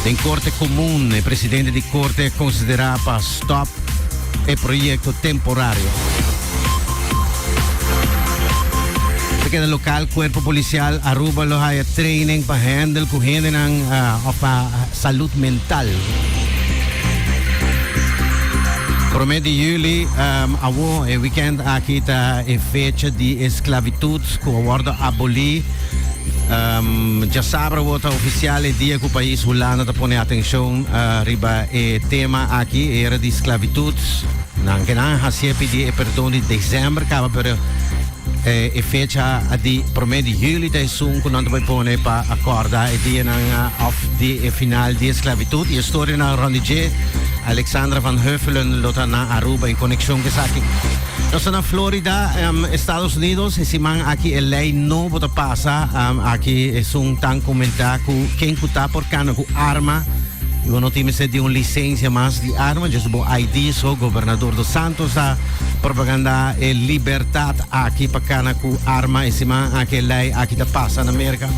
In Corte Comune, il presidente di Corte considerava stop e progetto temporario. Perché il local cuerpo policial Aruba lo ha training para handle con gente of salud mental. Promedi juli avo e weekend aqui tá e fecha de esclavitud que aborda aboli. Já sabe o oficial dia que o país Holanda tá pone atenção riba e tema aqui era de esclavitud. Não que não hasia pedir perdão de dezembro acaba per e fecha di promedi juli dai sun con vai pone pa accorda e dia of di final di esclavitud e storia na Rondige Alexandra van Heuvelen lota na Aruba in conexión que saki. Nós na Florida, Estados Unidos, e si man aqui e lei no bota passa aqui é um tan comentar com quem cuta por cano com arma. Eu não tinha de uma licença mais de arma, just bo ID so governador dos Santos a propaganda e liberdade aqui para cana com arma e cima aqui lei aqui da passa na América.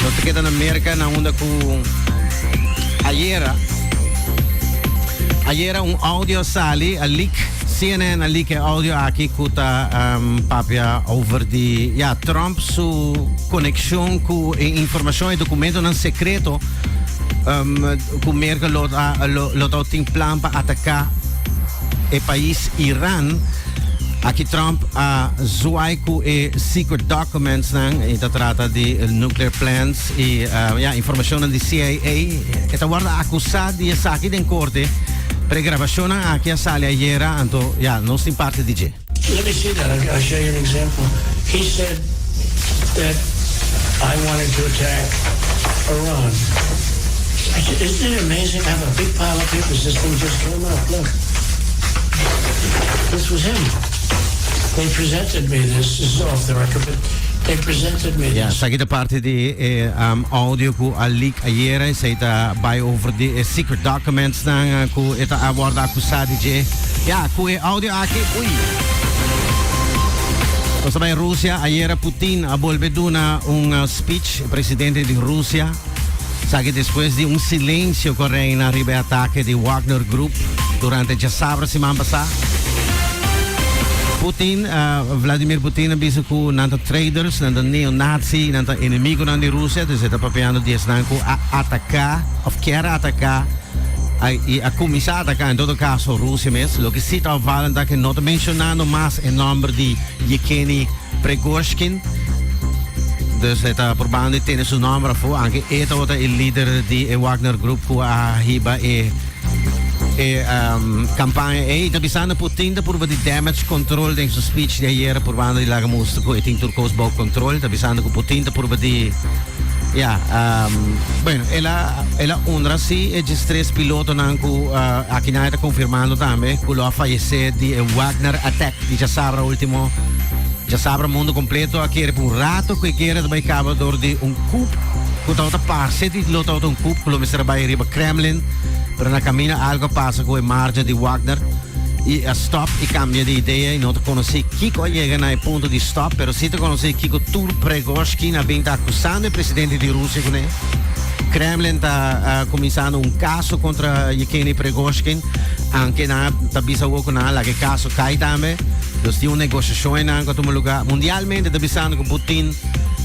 Nós te queda na América na onda com ayer um áudio sali a leak CNN a leak audio aqui kuta papia over di Trump su conexão com informação e documento não secreto com merca lo tem plan para atacar o país Irã. Aqui Trump zoai com secret documents e trata de nuclear plants e informação da CIA. Esta guarda acusado de essa aqui em corte. Pre-gravazione anche a sale ieri, anto non si parte di G. Let me see that. I'll show you an example. He said that I wanted to attack Iran. I said, isn't it amazing? I have a big pile of papers. This thing just came up. Look. This was him. They presented me this. This is off the record, but they presented me this. Sa da parte di audio ku a leak ieri sei da by over the secret documents na ku eta aborda accusati je. Ku audio aqui ui. Lo sa in Russia ieri Putin ha volveduna un speech presidente di Russia. Sa che después di un silenzio che reina ribe attacchi di Wagner Group durante già sabato settimana passata. Putin, Vladimir Putin bisa ku nanta traders, nanta neo-nazi, nanta inimigo di Russia, dus het papiano di esnanku atacar, of quer atacar, a começar a atacar, em todo caso, Russia mesmo. Lo que se está falando é que não está mencionando mais o nome de Yevgeny Prigozhin. Dus het está probando de ter seu nome voor, anche ele é o líder de Wagner Group, que a hiba campagna e bisogna Putin da purva di damage control dentro suo speech di ieri purvando di laga mostro e tin turcos bau control da bisogna che Putin da purva di bueno ela undra si e gestres piloto nanku a kinaita confermando tambe quello a fallecer di Wagner attack di già sabra ultimo già sabra mondo completo a chiere un rato che chiere da cabo door di un coup con parte di lo un coup quello mesera by riba Kremlin. Pero na cammina algo passa con il margine di Wagner e stop e cambia di idea e non conosci chi llega al punto di stop però se conosci chi Tur Prigozhin ha vinto accusando il presidente di Russia con Kremlin sta cominciando un caso contro Yevgeny Prigozhin anche sta bisogno con la che caso cai tambe dus di una negoziazione anche a lugar mundialmente sta bisogno con Putin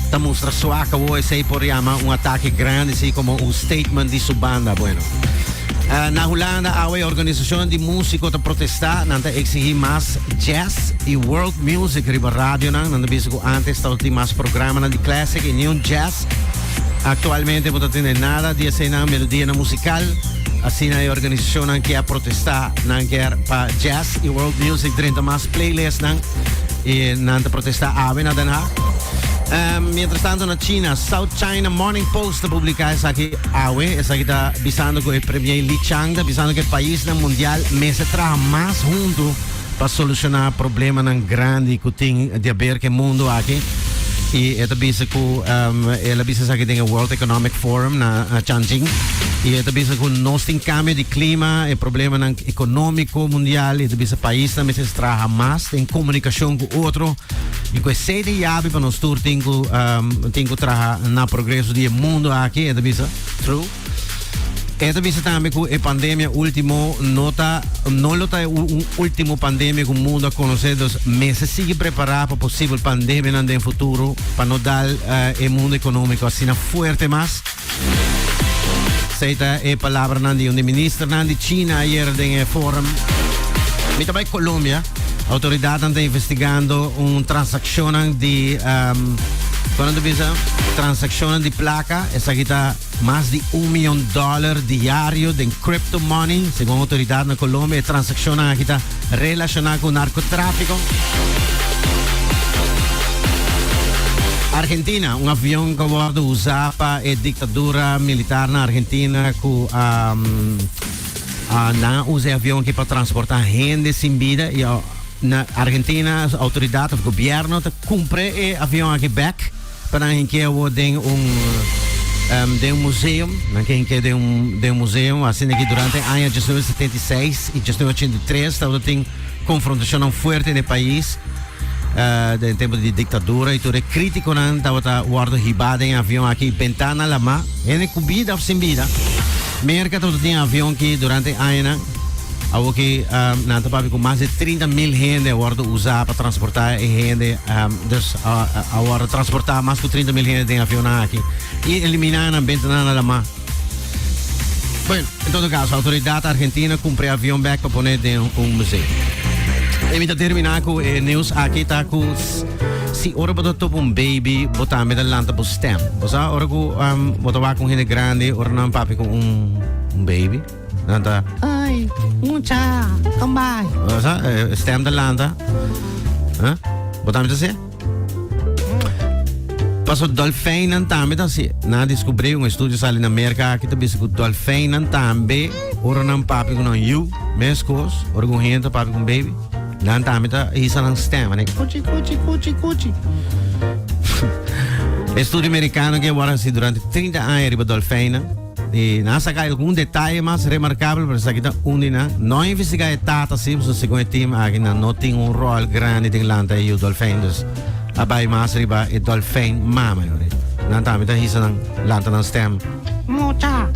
sta mostra sua che vuoi sei porriamo un attacco grande sì come un statement di su banda bueno. Na Holanda há uma organização de música para protestar, nanta exigir mais jazz e world music riba rádio, nanta bisco antes estava mais programa de classic e nenhum jazz. Atualmente não tem nada de cena melodia musical. Assim a organização que a protestar, não quer para jazz e world music dentro mais playlist e nanta protestar ave na dana. Mientras tanto na China, South China Morning Post publica essa aqui awe, essa aqui está bisando com o premier Li Chang, bisando que o país na mundial mese trabalha mais junto para solucionar problema na grande que tem de haver que mundo aqui. E esta bisa com ela bisa aqui tem o World Economic Forum na Changqing. E esta bisa com nós tem cambio de clima, e problema econômico mundial, e esta bisa país também se trabalha mais, tem comunicação com outro. E com esse diabo para nós todos tem que trabalhar na progresso do mundo aqui, esta bisa true. Esta vez também que a pandemia último nota não lota último pandemia que o mundo a conhecer dos meses sigue preparar para possível pandemia no futuro para não dar o mundo econômico assim forte mais. Seita a palavra de um ministro de China ayer em fórum. E também Colômbia, a autoridade está investigando uma transação de quando bisa transação de placa, essa aqui está mais de $1 million diário de crypto money, segundo a autoridade na Colômbia, a transação aqui está relacionada com narcotráfico. Argentina, um avião que foi usado para a ditadura militar na Argentina, que não usa avião aqui para transportar gente sem vida. E na Argentina, a autoridade, o governo, cumpre o avião aqui back para que eu tenha de um museu, de um museu, assim que durante o ano de 1976 e 1983 estava tem confrontação forte no país, em tempo de ditadura, e tudo crítico não estava guardo ribado em avião aqui, ventana lá, mas é com vida ou sem vida. Merca todo tem avião aqui durante o ano, que na Tapavi com mais de 30,000 gente guardo usar para transportar gente, agora transportar mais de 30,000 gente em avião aqui e eliminar na ventana lá, mas bueno, em todo caso, a autoridade argentina cumpre avião back para pôr dentro um museu. E para terminar com o news aqui está com se ora botar um baby botar me dall'anta para stem, você ora com botar com gente grande ora não papi com um baby, nada ai mucha kambay, você stem dall'anta, botar me assim. Passo dolphin não também assim, na descobri um estúdio ali na América que também se o dolphin não também ora não papi com you, mescos ora com gente papi com baby. Não também tá isso não sistema, né? Cuchi. Estúdio americano que agora se durante 30 anos riba dolfina e nessa cai algum detalhe mais remarcável para essa que tá unina não investigar a tata sim so segundo time aqui não tem um rol grande de lanta e o dolphinos abai mais riba e dolphin mama não também tá isso não lanta não sistema. Mocha